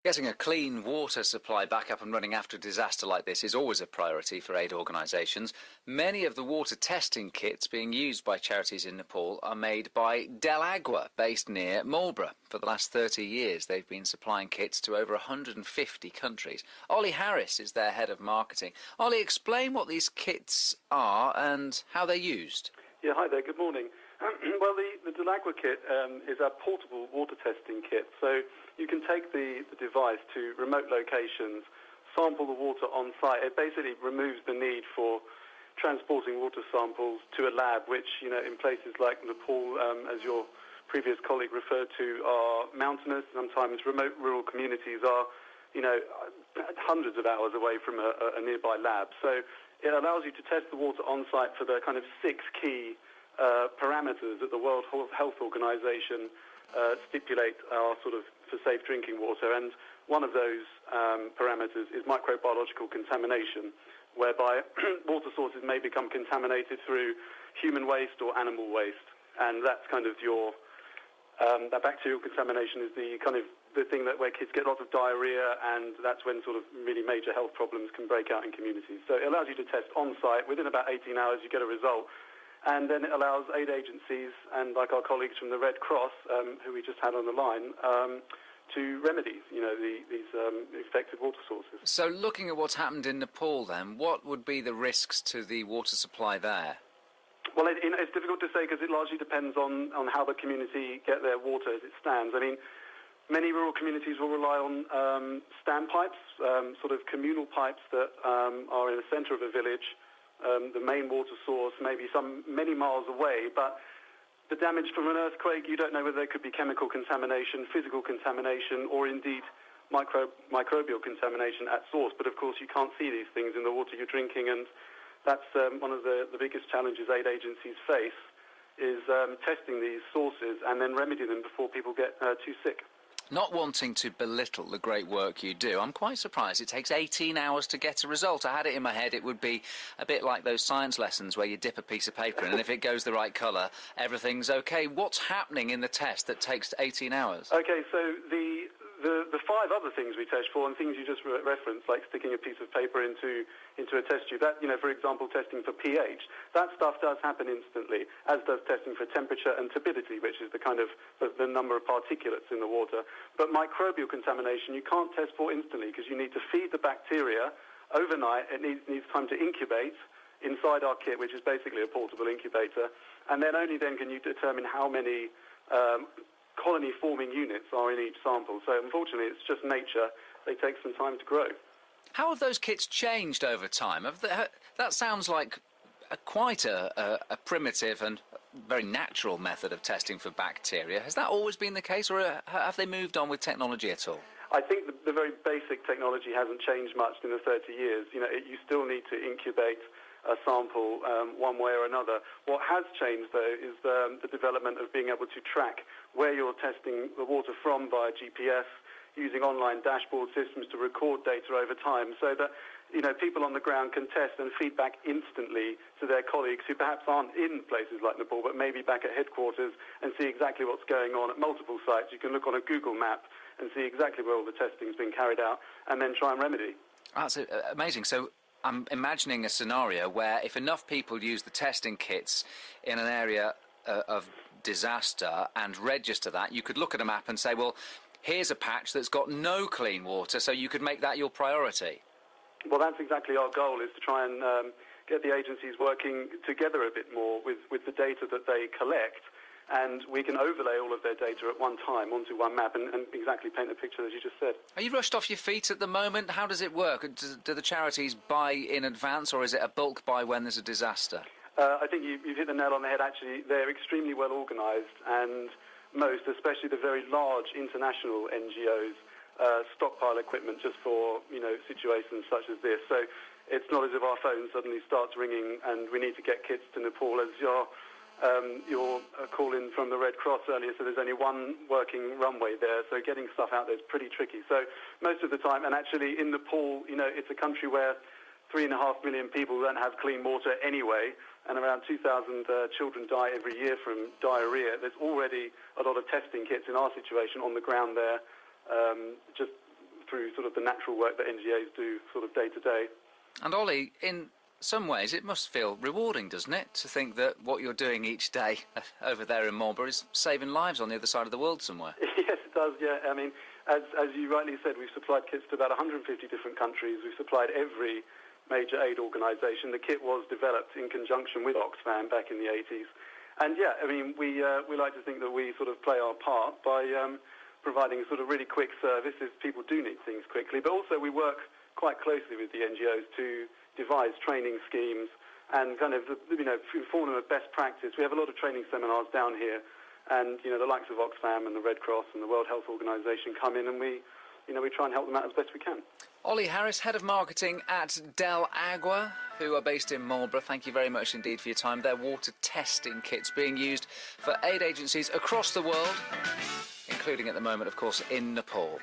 Getting a clean water supply back up and running after a disaster like this is always a priority for aid organisations. Many of the water testing kits being used by charities in Nepal are made by DelAgua, based near Marlborough. For the last 30 years, they've been supplying kits to over 150 countries. Oli Harris is their head of marketing. Oli, explain what these kits are and how they're used. Yeah, hi there, good morning. Well, the DelAgua kit is a portable water testing kit. So you can take the device to remote locations, sample the water on site. It basically removes the need for transporting water samples to a lab, which, in places like Nepal, as your previous colleague referred to, are mountainous. Sometimes remote rural communities are, hundreds of hours away from a nearby lab. So it allows you to test the water on site for the kind of 6 key parameters that the World Health Organization stipulate are sort of for safe drinking water. And one of those parameters is microbiological contamination, whereby water sources may become contaminated through human waste or animal waste. And that's kind of that bacterial contamination is the thing where kids get lots of diarrhea, and that's when sort of really major health problems can break out in communities. So it allows you to test on site. Within about 18 hours, you get a result. And then it allows aid agencies, and like our colleagues from the Red Cross, who we just had on the line, to remedy, these infected water sources. So looking at what's happened in Nepal then, what would be the risks to the water supply there? Well, it's difficult to say because it largely depends on how the community get their water as it stands. I mean, many rural communities will rely on standpipes, sort of communal pipes that are in the centre of a village. The main water source may be many miles away, but the damage from an earthquake, you don't know whether there could be chemical contamination, physical contamination, or indeed microbial contamination at source. But of course, you can't see these things in the water you're drinking, and that's one of the biggest challenges aid agencies face, is testing these sources and then remedying them before people get too sick. Not wanting to belittle the great work you do, I'm quite surprised it takes 18 hours to get a result. I had it in my head it would be a bit like those science lessons where you dip a piece of paper in and if it goes the right colour, everything's okay. What's happening in the test that takes 18 hours? Okay, so the 5 other things we test for, and things you just referenced, like sticking a piece of paper into a test tube, that, for example, testing for pH, that stuff does happen instantly, as does testing for temperature and turbidity, which is the kind of the number of particulates in the water. But microbial contamination you can't test for instantly because you need to feed the bacteria overnight. It needs time to incubate inside our kit, which is basically a portable incubator, and then only then can you determine how many colony-forming units are in each sample. So unfortunately, it's just nature. They take some time to grow. How have those kits changed over time? That sounds like quite a primitive and very natural method of testing for bacteria. Has that always been the case, or have they moved on with technology at all? I think the very basic technology hasn't changed much in the 30 years. You still need to incubate a sample one way or another. What has changed, though, is the development of being able to track where you're testing the water from via GPS, using online dashboard systems to record data over time, so that people on the ground can test and feedback instantly to their colleagues who perhaps aren't in places like Nepal, but maybe back at headquarters, and see exactly what's going on at multiple sites. You can look on a Google map and see exactly where all the testing's been carried out, and then try and remedy. That's amazing. So I'm imagining a scenario where if enough people use the testing kits in an area of disaster and register that, you could look at a map and say, well, here's a patch that's got no clean water, so you could make that your priority. Well, that's exactly our goal, is to try and get the agencies working together a bit more with the data that they collect, and we can overlay all of their data at one time onto one map and exactly paint the picture as you just said. Are you rushed off your feet at the moment? How does it work? Do the charities buy in advance, or is it a bulk buy when there's a disaster? I think you've hit the nail on the head, actually. They're extremely well organised, and most, especially the very large international NGOs, stockpile equipment just for, situations such as this. So it's not as if our phone suddenly starts ringing and we need to get kits to Nepal, as your call in from the Red Cross earlier, so there's only one working runway there, so getting stuff out there is pretty tricky. So most of the time, and actually in Nepal, it's a country where 3.5 million people don't have clean water anyway, and around 2,000 children die every year from diarrhea. There's already a lot of testing kits in our situation on the ground there, just through sort of the natural work that NGOs do sort of day to day. And Ollie, in some ways it must feel rewarding, doesn't it, to think that what you're doing each day over there in Marlborough is saving lives on the other side of the world somewhere? Yes, it does, yeah. I mean, as you rightly said, we've supplied kits to about 150 different countries. We've supplied every major aid organisation. The kit was developed in conjunction with Oxfam back in the 80s. And yeah, I mean, we like to think that we sort of play our part by providing sort of really quick service if people do need things quickly. But also we work quite closely with the NGOs to devise training schemes and kind of, inform them of best practice. We have a lot of training seminars down here, and, the likes of Oxfam and the Red Cross and the World Health Organization come in, and we try and help them out as best we can. Oli Harris, Head of Marketing at DelAgua, who are based in Marlborough, thank you very much indeed for your time. Their water testing kits being used for aid agencies across the world, including at the moment, of course, in Nepal.